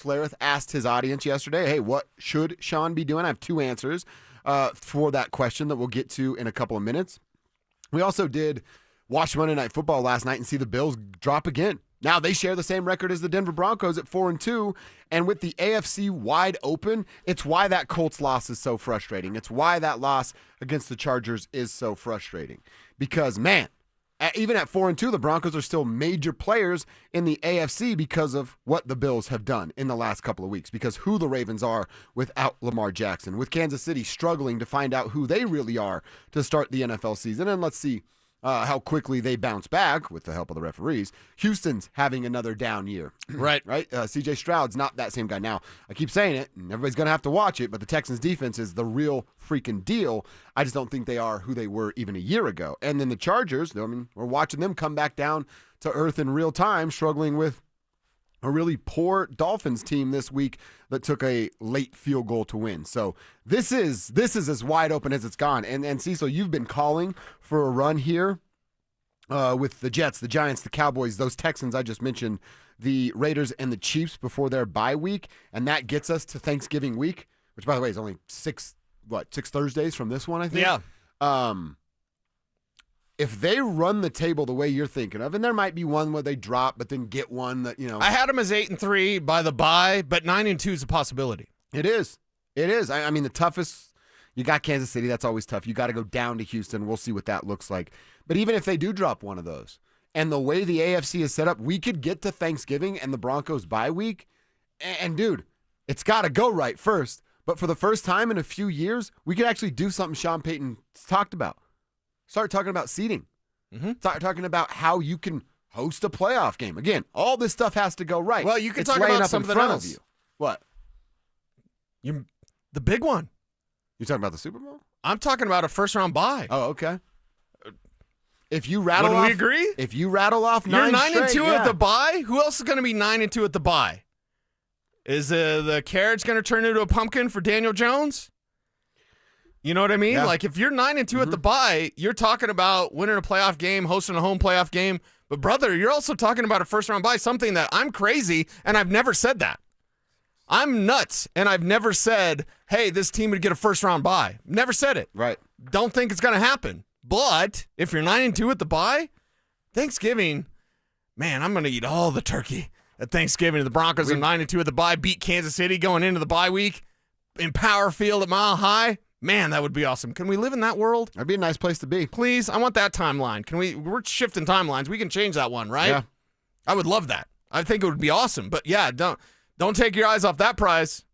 Schlereth asked his audience yesterday, hey, what should Sean be doing? I have 2 answers for that question that we'll get to in a couple of minutes. We also did watch Monday Night Football last night and see the Bills drop again. Now they share the same record as the Denver Broncos at 4-2, and with the AFC wide open, it's why that Colts loss is so frustrating. It's why that loss against the Chargers is so frustrating. Because, man, even at 4-2, the Broncos are still major players in the AFC because of what the Bills have done in the last couple of weeks, because who the Ravens are without Lamar Jackson, with Kansas City struggling to find out who they really are to start the NFL season. And let's see how quickly they bounce back with the help of the referees. Houston's having another down year. Right. C.J. Stroud's not that same guy. Now, I keep saying it, and everybody's going to have to watch it, but the Texans' defense is the real freaking deal. I just don't think they are who they were even a year ago. And then the Chargers, I mean, we're watching them come back down to earth in real time, struggling with a really poor Dolphins team this week that took a late field goal to win. So this is as wide open as it's gone. And Cecil, you've been calling for a run here with the Jets, the Giants, the Cowboys, those Texans I just mentioned, the Raiders and the Chiefs before their bye week, and that gets us to Thanksgiving week, which by the way is only 6 Thursdays from this one, I think. Yeah. If they run the table the way you're thinking of, and there might be one where they drop, but then get one that, I had them as 8-3 by the bye, but 9-2 is a possibility. It is. I mean, the toughest, you got Kansas City. That's always tough. You got to go down to Houston. We'll see what that looks like. But even if they do drop one of those, and the way the AFC is set up, we could get to Thanksgiving and the Broncos bye week. And dude, it's got to go right first. But for the first time in a few years, we could actually do something Sean Payton talked about. Start talking about seeding. Start talking about how you can host a playoff game. Again, all this stuff has to go right. Well, you can talk about something else. What? The big one. You talking about the Super Bowl? I'm talking about a first-round bye. Oh, okay. If you rattle off, we agree? If you rattle off You're 9 straight, 9-2 at the bye? Who else is going to be 9-2 at the bye? Is the carriage going to turn into a pumpkin for Daniel Jones? You know what I mean? Yeah. Like, if you're 9-2 at the bye, you're talking about winning a playoff game, hosting a home playoff game. But, brother, you're also talking about a first-round bye, something that I'm crazy, and I've never said that. I'm nuts, and I've never said, hey, this team would get a first-round bye. Never said it. Right. Don't think it's going to happen. But if you're 9-2 at the bye, Thanksgiving, man, I'm going to eat all the turkey at Thanksgiving. The Broncos are 9-2 at the bye, beat Kansas City going into the bye week in Power Field at Mile High. Man, that would be awesome. Can we live in that world? That'd be a nice place to be. Please, I want that timeline. We're shifting timelines. We can change that one, right? Yeah. I would love that. I think it would be awesome. But yeah, don't take your eyes off that prize.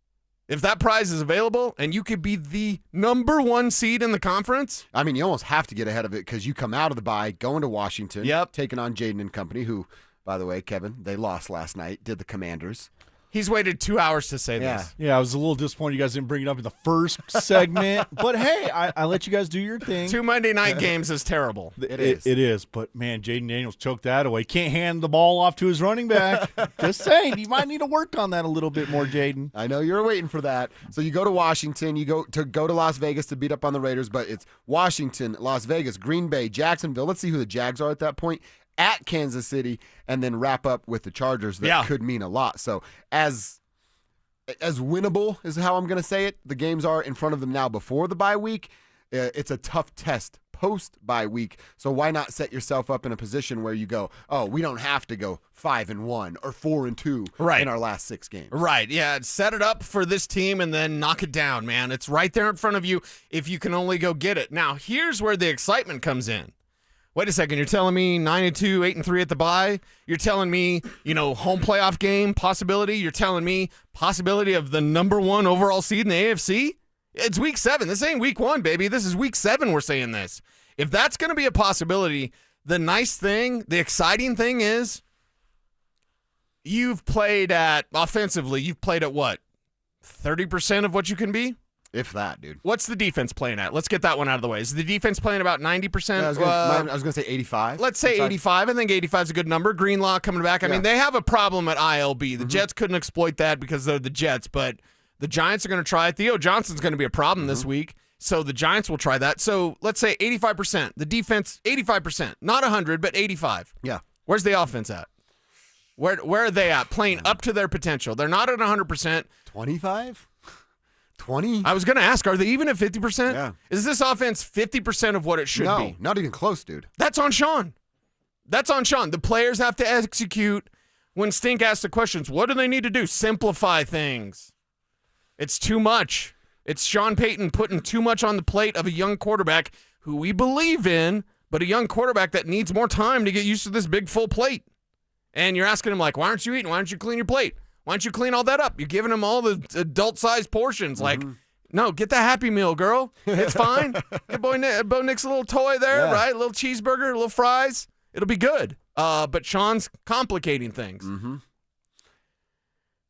If that prize is available and you could be the number 1 seed in the conference. I mean, you almost have to get ahead of it because you come out of the bye, going to Washington, taking on Jaden and company, who, by the way, Kevin, they lost last night, did the Commanders. He's waited 2 hours to say this. Yeah, I was a little disappointed you guys didn't bring it up in the first segment. But, hey, I let you guys do your thing. 2 Monday night games is terrible. It is. It is. But, man, Jaden Daniels choked that away. Can't hand the ball off to his running back. Just saying. You might need to work on that a little bit more, Jaden. I know you're waiting for that. So you go to Washington. You go to Las Vegas to beat up on the Raiders. But it's Washington, Las Vegas, Green Bay, Jacksonville. Let's see who the Jags are at that point. At Kansas City. And then wrap up with the Chargers. That could mean a lot. So as winnable is how I'm going to say it. The games are in front of them now before the bye week. It's a tough test post-bye week. So why not set yourself up in a position where you go, oh, we don't have to go 5-1 or 4-2 in our last 6 games. Right. Yeah. Set it up for this team and then knock it down, man. It's right there in front of you if you can only go get it. Now, here's where the excitement comes in. Wait a second, you're telling me 9-2, 8-3 at the bye? You're telling me, home playoff game possibility? You're telling me possibility of the number 1 overall seed in the AFC? It's week 7. This ain't week 1, baby. This is week 7 we're saying this. If that's going to be a possibility, the nice thing, the exciting thing is offensively, you've played at what? 30% of what you can be? If that, dude. What's the defense playing at? Let's get that one out of the way. Is the defense playing about 90%? Yeah, I was going to say 85. Let's say 85. I think 85 is a good number. Greenlaw coming back. I mean, they have a problem at ILB. The Jets couldn't exploit that because they're the Jets, but the Giants are going to try it. Theo Johnson's going to be a problem this week, so the Giants will try that. So let's say 85%. The defense, 85%. Not 100, but 85. Yeah. Where's the offense at? Where are they at? Playing up to their potential. They're not at 100%. 25? 20? I was going to ask, are they even at 50%? Yeah. Is this offense 50% of what it should No, be? not even close, dude. That's on Sean. That's on Sean. The players have to execute. When Stink asks the questions, what do they need to do? Simplify things. It's too much. It's Sean Payton putting too much on the plate of a young quarterback who we believe in, but a young quarterback that needs more time to get used to this big full plate. And you're asking him, like, why aren't you eating? Why don't you clean your plate? Why don't you clean all that up? You're giving him all the adult-sized portions. Like, no, get the Happy Meal, girl. It's fine. Get Bo Nix a little toy there, right? A little cheeseburger, a little fries. It'll be good. But Sean's complicating things.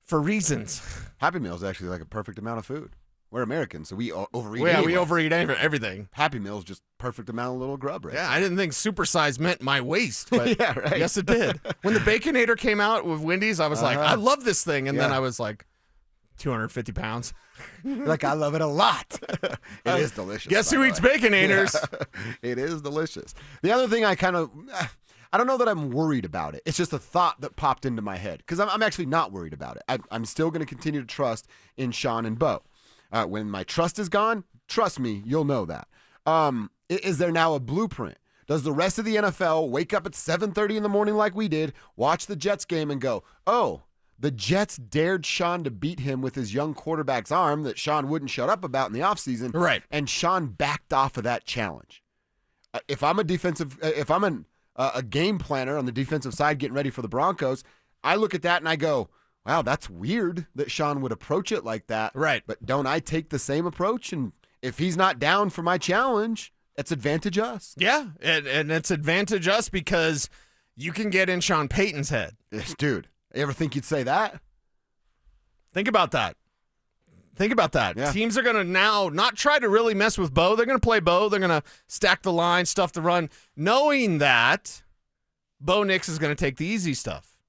For reasons. Happy Meal is actually like a perfect amount of food. We're Americans, so we overeat. Yeah, anyway. we overeat everything. Happy Meal is just perfect amount of little grub, right? Yeah, I didn't think supersize meant my waist, but Yeah, right. yes, it did. When the Baconator came out with Wendy's, I was like, I love this thing. And then I was like, 250 pounds. Like, I love it a lot. It is delicious. Guess by who the eats way. Baconators? Yeah. It is delicious. The other thing I don't know that I'm worried about it. It's just a thought that popped into my head because I'm actually not worried about it. I'm still going to continue to trust in Sean and Bo. When my trust is gone, trust me, you'll know that. Is there now a blueprint? Does the rest of the NFL wake up at 7:30 in the morning like we did, watch the Jets game and go, oh, the Jets dared Sean to beat him with his young quarterback's arm that Sean wouldn't shut up about in the offseason. Right. And Sean backed off of that challenge. If I'm a game planner on the defensive side getting ready for the Broncos, I look at that and I go, wow, that's weird that Sean would approach it like that. Right. But don't I take the same approach? And if he's not down for my challenge, it's advantage us. Yeah, and it's advantage us because you can get in Sean Payton's head. Yes, dude, you ever think you'd say that? Think about that. Yeah. Teams are going to now not try to really mess with Bo. They're going to play Bo. They're going to stack the line, stuff the run, knowing that Bo Nix is going to take the easy stuff.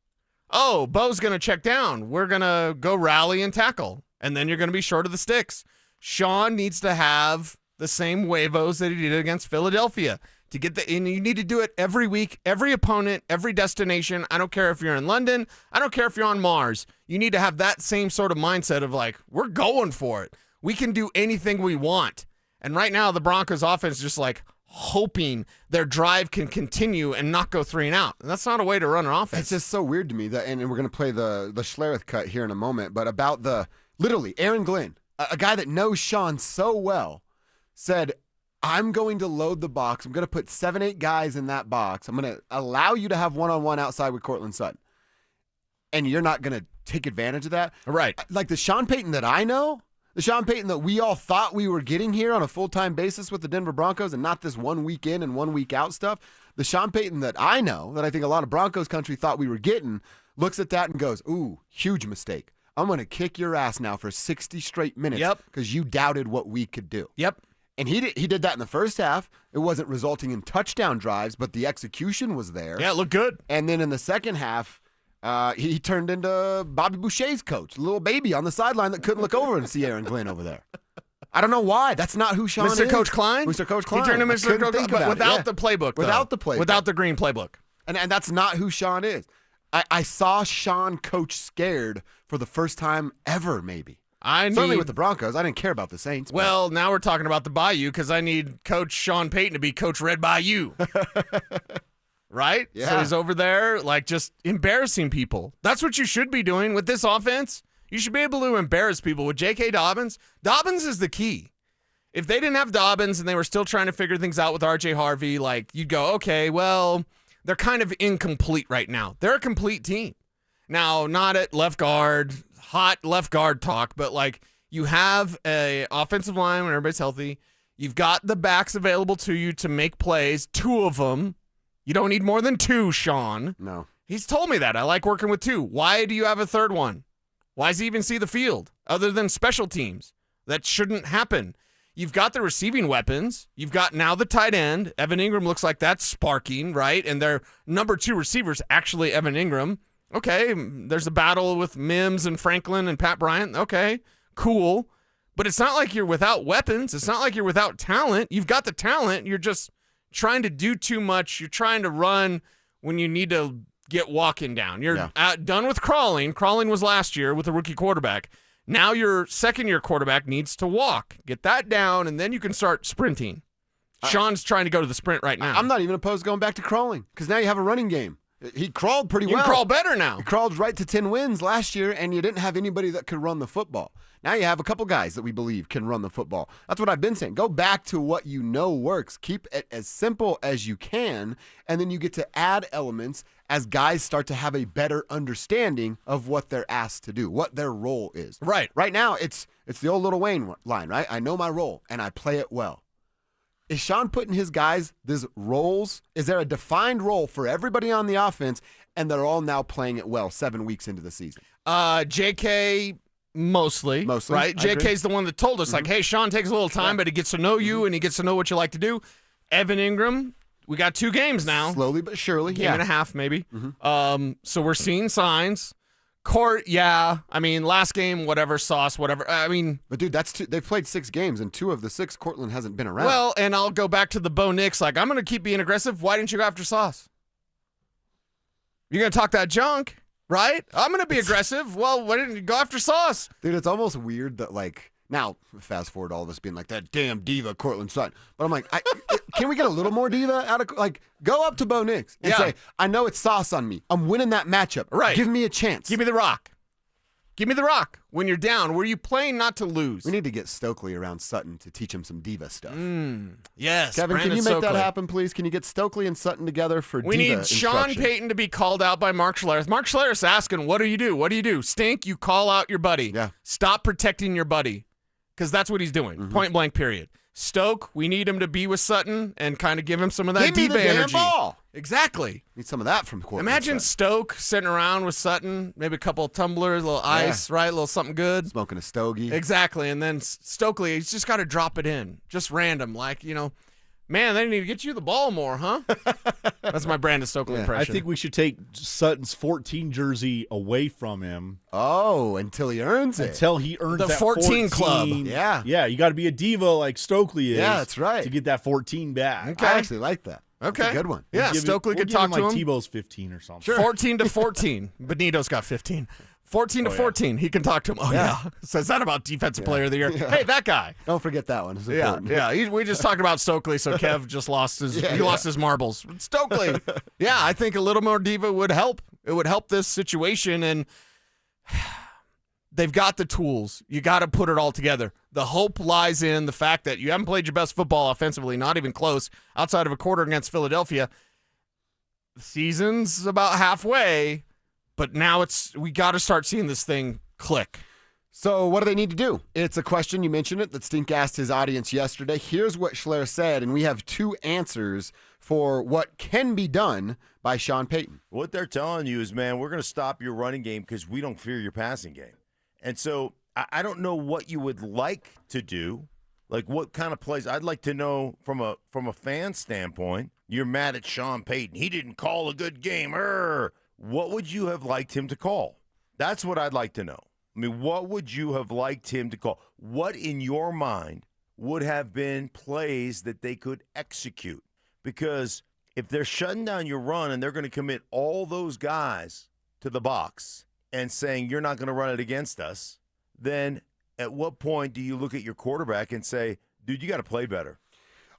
Oh, Bo's going to check down. We're going to go rally and tackle, and then you're going to be short of the sticks. Sean needs to have the same huevos that he did against Philadelphia to get and you need to do it every week, every opponent, every destination. I don't care if you're in London. I don't care if you're on Mars. You need to have that same sort of mindset of like, we're going for it. We can do anything we want. And right now, the Broncos offense is just like hoping their drive can continue and not go 3 and out. And that's not a way to run an offense. It's just so weird to me that, and we're going to play the Schlereth cut here in a moment, but about literally Aaron Glenn, a guy that knows Sean so well, said, I'm going to load the box. I'm going to put 7-8 guys in that box. I'm going to allow you to have one-on-one outside with Cortland Sutton. And you're not going to take advantage of that? Right. Like the Sean Payton that I know, the Sean Payton that we all thought we were getting here on a full-time basis with the Denver Broncos and not this 1 week in and 1 week out stuff, the Sean Payton that I know, that I think a lot of Broncos country thought we were getting, looks at that and goes, ooh, huge mistake. I'm going to kick your ass now for 60 straight minutes because you doubted what we could do. Yep. And he did that in the first half. It wasn't resulting in touchdown drives, but the execution was there. Yeah, it looked good. And then in the second half, he turned into Bobby Boucher's coach, a little baby on the sideline that couldn't look over and see Aaron Glenn over there. I don't know why. That's not who Sean is. Mr. Coach Klein? Mr. Coach Klein. He turned him I Mr. couldn't Coach think Klein, but about it, without yeah. the playbook, though. Without the playbook. Without the green playbook. And that's not who Sean is. I saw Sean coach scared for the first time ever, maybe. Certainly with the Broncos. I didn't care about the Saints. Well, now we're talking about the Bayou because I need Coach Sean Payton to be Coach Red Bayou. Right? Yeah. So he's over there, like, just embarrassing people. That's what you should be doing with this offense. You should be able to embarrass people with J.K. Dobbins. Dobbins is the key. If they didn't have Dobbins and they were still trying to figure things out with R.J. Harvey, like, you'd go, okay, well, they're kind of incomplete right now. They're a complete team. Now, not at left guard, hot left guard talk, but, like, you have a offensive line when everybody's healthy. You've got the backs available to you to make plays, 2 of them. You don't need more than 2, Sean. No. He's told me that. I like working with 2. Why do you have a third one? Why does he even see the field other than special teams? That shouldn't happen. You've got the receiving weapons. You've got now the tight end. Evan Ingram looks like that's sparking, right? And their number 2 receivers, actually Evan Ingram. Okay, there's a battle with Mims and Franklin and Pat Bryant. Okay, cool. But it's not like you're without weapons. It's not like you're without talent. You've got the talent. You're just trying to do too much. You're trying to run when you need to get walking down. You're done with crawling. Crawling was last year with a rookie quarterback. Now your second-year quarterback needs to walk. Get that down, and then you can start sprinting. Sean's trying to go to the sprint right now. I'm not even opposed to going back to crawling because now you have a running game. He crawled pretty well. You can crawl better now. He crawled right to 10 wins last year, and you didn't have anybody that could run the football. Now you have a couple guys that we believe can run the football. That's what I've been saying. Go back to what you know works. Keep it as simple as you can, and then you get to add elements as guys start to have a better understanding of what they're asked to do, what their role is. Right. Right now, it's the old Lil Wayne line, right? I know my role, and I play it well. Is Sean putting his guys, these roles, is there a defined role for everybody on the offense, and they're all now playing it well 7 weeks into the season? JK mostly, right? JK's the one that told us, like, hey, Sean takes a little time, but he gets to know you, and he gets to know what you like to do. Evan Ingram, we got 2 games now. Slowly but surely. Game and a half, maybe. So we're seeing signs. Court, I mean, last game, whatever, Sauce, whatever. I mean. But, dude, they've played 6 games, and 2 of the 6, Cortland hasn't been around. Well, and I'll go back to the Bo Nix. Like, I'm going to keep being aggressive. Why didn't you go after Sauce? You're going to talk that junk, right? I'm going to be aggressive. Well, why didn't you go after Sauce? Dude, it's almost weird that, like, now, fast forward all of us being like, that damn diva, Cortland Sutton. But I'm like, can we get a little more diva out of, like, go up to Bo Nix and say, I know it's Sauce on me. I'm winning that matchup. Right. Give me a chance. Give me the rock. Give me the rock. When you're down, were you playing not to lose? We need to get Stokely around Sutton to teach him some diva stuff. Yes. Kevin, Brandon can you make Stokely. that happen, please? Can you get Stokely and Sutton together for We diva need Sean instruction? Payton to be called out by Mark Schlereth. Mark Schlereth's asking, what do you do? What do you do? Stink, you call out your buddy. Yeah. Stop protecting your buddy. Because that's what he's doing. Point blank, period. Stoke, we need him to be with Sutton and kind of give him some of that Give me diva the damn energy. ball. Exactly. Need some of that from Cortland. Imagine Sutton. Stoke sitting around with Sutton, maybe a couple of tumblers, a little ice, right? A little something good. Smoking a stogie. Exactly. And then Stokely, he's just got to drop it in. Just random. Like, man, they need to get you the ball more, huh? That's my Brandon Stokely I impression. think we should take Sutton's 14 jersey away from him. Oh, until he earns it. Until he earns The that 14 club. Yeah. Yeah, you got to be a diva like Stokely is. Yeah, that's right. To get that 14 back. Okay. I actually like that. Okay. That's a good one. Yeah, Stokely could talk to like him. Tebow's 15 or something. Sure. 14 to 14. Benito's got 15. 14 to 14. He can talk to him. Oh, yeah. Says that about Defensive Player of the Year. Hey, that guy. Don't forget that one. It's important. We just talked about Stokely, so Kev just lost his lost his marbles. Stokely. Yeah, I think a little more diva would help. It would help this situation, and they've got the tools. You got to put it all together. The hope lies in the fact that you haven't played your best football offensively, not even close, outside of a quarter against Philadelphia. The season's about halfway, but now we got to start seeing this thing click. So what do they need to do? It's a question, you mentioned it, that Stink asked his audience yesterday. Here's what Schlereth said, and we have 2 answers for what can be done by Sean Payton. What they're telling you is, man, we're going to stop your running game because we don't fear your passing game. And so I don't know what you would like to do, like what kind of plays. I'd like to know from a fan standpoint. You're mad at Sean Payton. He didn't call a good game. What would you have liked him to call? That's what I'd like to know. I mean, what would you have liked him to call? What in your mind would have been plays that they could execute? Because if they're shutting down your run and they're going to commit all those guys to the box and saying you're not going to run it against us, then at what point do you look at your quarterback and say, dude, you got to play better?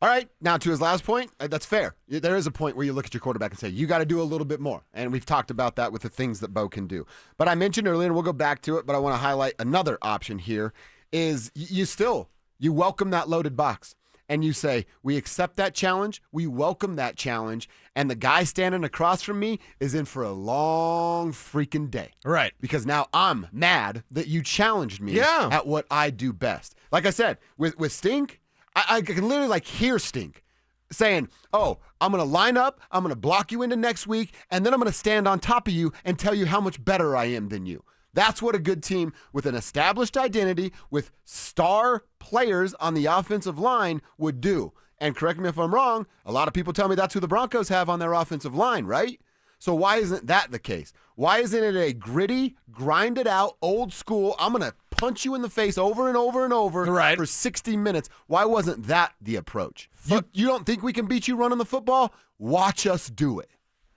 All right, now to his last point, that's fair. There is a point where you look at your quarterback and say, you got to do a little bit more. And we've talked about that with the things that Bo can do. But I mentioned earlier, and we'll go back to it, but I want to highlight another option here, is you welcome that loaded box. And you say, we accept that challenge, we welcome that challenge, and the guy standing across from me is in for a long freaking day. Right. Because now I'm mad that you challenged me Yeah. at what I do best. Like I said, with Stink, I can literally hear Stink saying, oh, I'm going to line up, I'm going to block you into next week, and then I'm going to stand on top of you and tell you how much better I am than you. That's what a good team with an established identity, with star players on the offensive line would do. And correct me if I'm wrong, a lot of people tell me that's who the Broncos have on their offensive line, right? So why isn't that the case? Why isn't it a gritty, grinded out, old school, I'm going to punch you in the face over and over and over for 60 minutes? Why wasn't that the approach? You don't think we can beat you running the football? Watch us do it.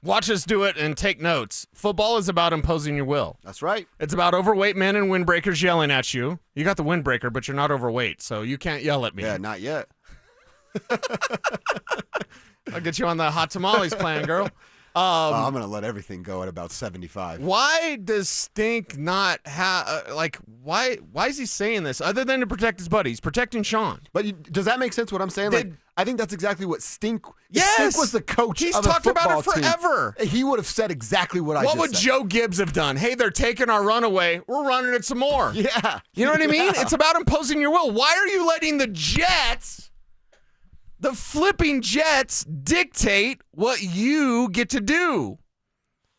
Watch us do it and take notes. Football is about imposing your will. That's right. It's about overweight men and windbreakers yelling at you. You got the windbreaker, but you're not overweight, so you can't yell at me. Yeah, not yet. I'll get you on the hot tamales plan, girl. I'm going to let everything go at about 75. Why does Stink not have, why is he saying this other than to protect his buddy? He's protecting Sean. But does that make sense what I'm saying? I think that's exactly what Stink. Yes! Stink was the coach He's of a talked about it football team, forever. he would have said exactly what I What just would said. Joe Gibbs have done? Hey, they're taking our runaway. We're running it some more. Yeah. You know what I mean? Yeah. It's about imposing your will. Why are you letting the Jets, the flipping Jets, dictate what you get to do?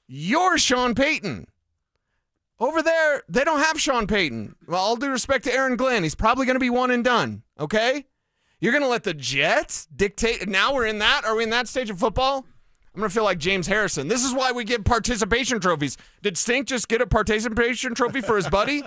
You're Sean Payton. Over there, they don't have Sean Payton. Well, all due respect to Aaron Glenn, he's probably going to be one and done, okay? You're going to let the Jets dictate. Now we're in that. Are we in that stage of football? I'm going to feel like James Harrison. This is why we give participation trophies. Did Stink just get a participation trophy for his buddy?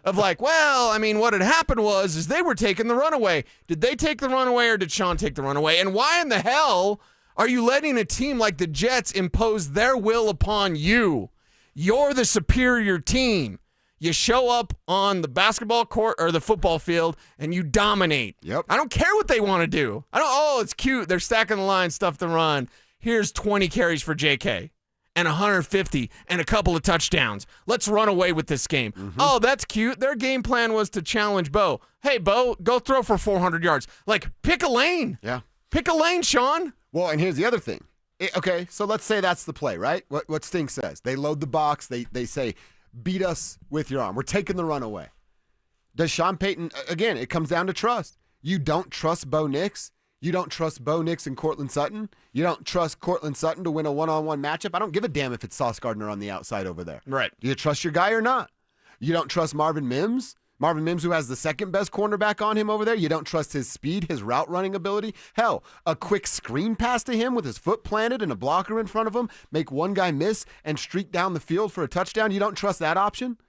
Of what had happened is they were taking the runaway. Did they take the runaway or did Sean take the runaway? And why in the hell are you letting a team like the Jets impose their will upon you? You're the superior team. You show up on the basketball court or the football field and you dominate. Yep. I don't care what they want to do. It's cute. They're stacking the line, stuff to run. Here's 20 carries for JK and 150 and a couple of touchdowns. Let's run away with this game. Mm-hmm. Oh, that's cute. Their game plan was to challenge Bo. Hey, Bo, go throw for 400 yards. Pick a lane. Yeah. Pick a lane, Sean. Well, and here's the other thing. Okay, so let's say that's the play, right? What Stink says. They load the box. They say, beat us with your arm. We're taking the run away. Does Sean Payton, again, it comes down to trust. You don't trust Bo Nix. You don't trust Bo Nix and Cortland Sutton. You don't trust Cortland Sutton to win a one-on-one matchup. I don't give a damn if it's Sauce Gardner on the outside over there. Right. Do you trust your guy or not? You don't trust Marvin Mims? Marvin Mims, who has the second best cornerback on him over there. You don't trust his speed, his route running ability. Hell, a quick screen pass to him with his foot planted and a blocker in front of him, make one guy miss and streak down the field for a touchdown. You don't trust that option?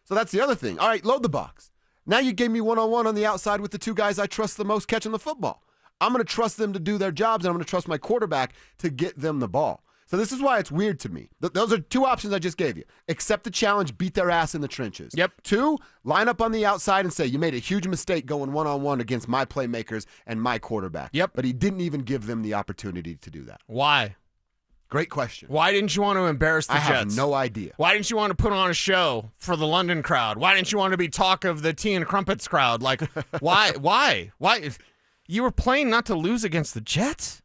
So that's the other thing. All right, load the box. Now you gave me one-on-one on the outside with the two guys I trust the most catching the football. I'm going to trust them to do their jobs, and I'm going to trust my quarterback to get them the ball. So this is why it's weird to me. Those are two options I just gave you. Accept the challenge, beat their ass in the trenches. Yep. 2, line up on the outside and say, you made a huge mistake going one-on-one against my playmakers and my quarterback. Yep. But he didn't even give them the opportunity to do that. Why? Great question. Why didn't you want to embarrass the I Jets? have no idea. Why didn't you want to put on a show for the London crowd? Why didn't you want to be talk of the tea and crumpets crowd? Why? Why? You were playing not to lose against the Jets?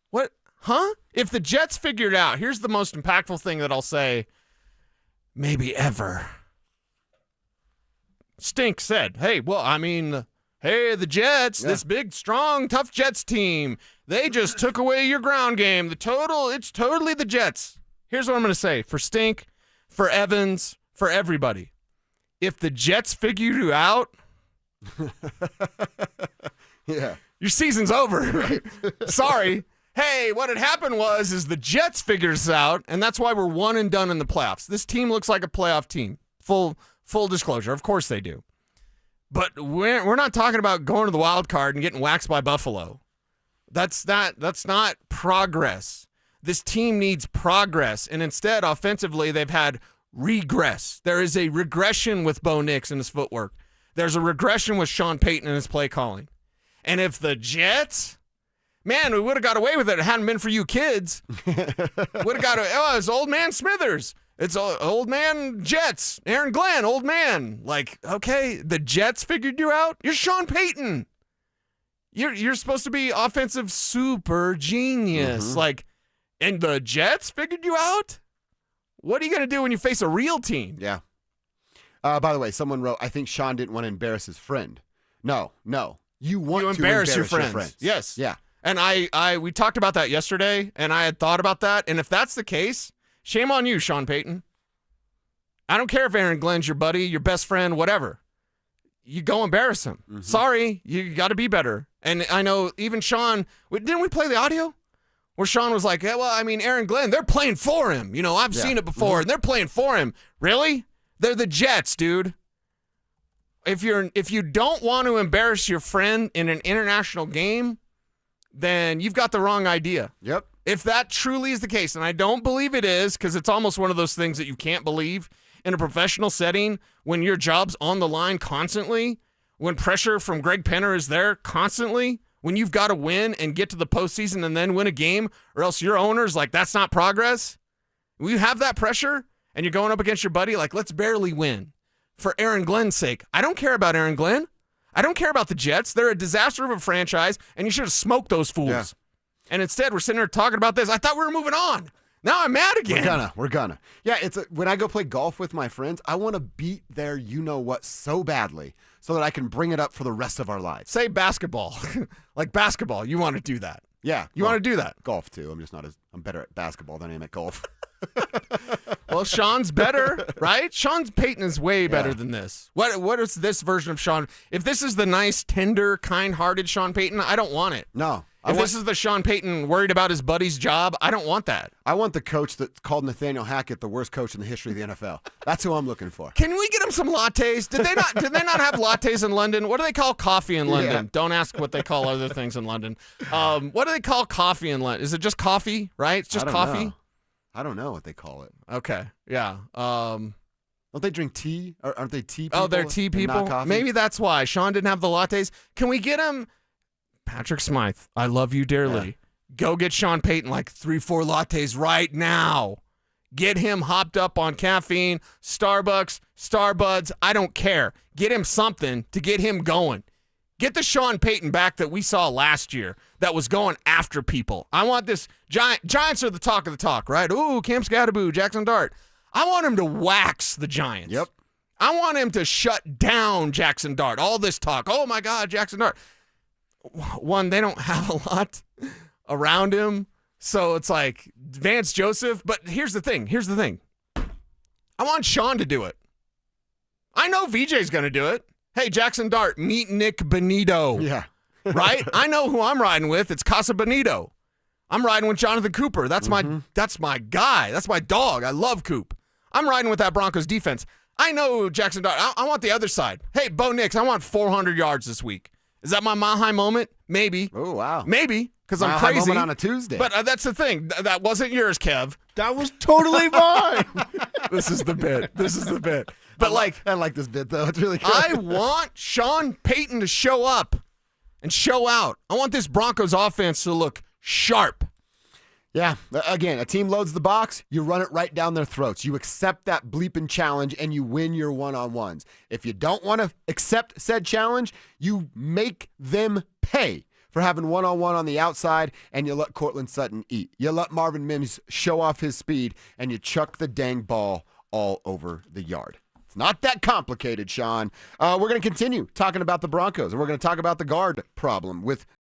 What? Huh? If the Jets figured out, here's the most impactful thing that I'll say, maybe ever. Stink said, hey, the Jets, this big, strong, tough Jets team, they just took away your ground game. It's totally the Jets. Here's what I'm going to say for Stink, for Evans, for everybody. If the Jets figure you out, Yeah. your season's over. Right? Sorry. Hey, what had happened is the Jets figured us out, and that's why we're one and done in the playoffs. This team looks like a playoff team. Full disclosure. Of course they do. But we're not talking about going to the wild card and getting waxed by Buffalo. That's not progress. This team needs progress, and instead, offensively, they've had regress. There is a regression with Bo Nix and his footwork. There's a regression with Sean Payton and his play calling. And if the Jets, man, we would have got away with it. If it hadn't been for you kids. Would have got away. Oh, it's old man Smithers. It's old man Jets. Aaron Glenn, old man. Okay, the Jets figured you out. You're Sean Payton. You're supposed to be offensive super genius. Mm-hmm. And the Jets figured you out? What are you going to do when you face a real team? Yeah. By the way, someone wrote, I think Sean didn't want to embarrass his friend. No. You want to embarrass your friends. Yes. Yeah. And we talked about that yesterday, and I had thought about that. And if that's the case, shame on you, Sean Payton. I don't care if Aaron Glenn's your buddy, your best friend, whatever. You go embarrass him. Mm-hmm. Sorry, you got to be better. And I know even Sean, didn't we play the audio? Where Sean was like, Aaron Glenn, they're playing for him. I've seen it before, and they're playing for him. Really? They're the Jets, dude. If you don't want to embarrass your friend in an international game, then you've got the wrong idea. Yep. If that truly is the case, and I don't believe it is, because it's almost one of those things that you can't believe in a professional setting when your job's on the line constantly, when pressure from Greg Penner is there constantly, when you've got to win and get to the postseason and then win a game, or else your owner's like, that's not progress. When you have that pressure and you're going up against your buddy, like, let's barely win. For Aaron Glenn's sake, I don't care about Aaron Glenn. I don't care about the Jets. They're a disaster of a franchise, and you should have smoked those fools. Yeah. And instead, we're sitting here talking about this. I thought we were moving on. Now I'm mad again. We're gonna. Yeah, when I go play golf with my friends, I want to beat their you-know-what so badly so that I can bring it up for the rest of our lives. Say basketball. Like basketball, you want to do that. Yeah. You want to do that. Golf, too. I'm better at basketball than I am at golf. Well, Sean's better, right? Sean Payton is way better than this. What is this version of Sean? If this is the nice, tender, kind-hearted Sean Payton, I don't want it. No. If this is the Sean Payton worried about his buddy's job, I don't want that. I want the coach that called Nathaniel Hackett the worst coach in the history of the NFL. That's who I'm looking for. Can we get him some lattes? Did they not have lattes in London? What do they call coffee in London? Yeah. Don't ask what they call other things in London. What do they call coffee in London? Is it just coffee, right? It's just coffee? I don't know what they call it. Okay. Yeah. Don't they drink tea? Or aren't they tea people? Oh, they're tea people? Maybe that's why. Sean didn't have the lattes. Can we get him? Patrick Smythe, I love you dearly. Yeah. Go get Sean Payton like 3-4 lattes right now. Get him hopped up on caffeine, Starbucks, Starbuds. I don't care. Get him something to get him going. Get the Sean Payton back that we saw last year that was going after people. I want this. Giants are the talk of the talk, right? Ooh, Cam Scatterboo, Jackson Dart. I want him to wax the Giants. Yep. I want him to shut down Jackson Dart. All this talk. Oh, my God, Jackson Dart. One, they don't have a lot around him. So it's like Vance Joseph. But here's the thing. I want Sean to do it. I know VJ's going to do it. Hey, Jackson Dart, meet Nick Benito. Yeah. Right? I know who I'm riding with. It's Casa Benito. I'm riding with Jonathan Cooper. That's my guy. That's my dog. I love Coop. I'm riding with that Broncos defense. I know Jackson Dart. I want the other side. Hey, Bo Nix, I want 400 yards this week. Is that my Mile High moment? Maybe. Oh, wow. Maybe, because I'm Mile High crazy. moment on a Tuesday. But that's the thing. That wasn't yours, Kev. That was totally mine. This is the bit. But I like this bit, though. It's really good. I want Sean Payton to show up and show out. I want this Broncos offense to look sharp. Yeah. Again, a team loads the box, you run it right down their throats. You accept that bleeping challenge, and you win your one-on-ones. If you don't want to accept said challenge, you make them pay for having one-on-one on the outside, and you let Cortland Sutton eat. You let Marvin Mims show off his speed, and you chuck the dang ball all over the yard. It's not that complicated, Sean. We're going to continue talking about the Broncos, and we're going to talk about the guard problem with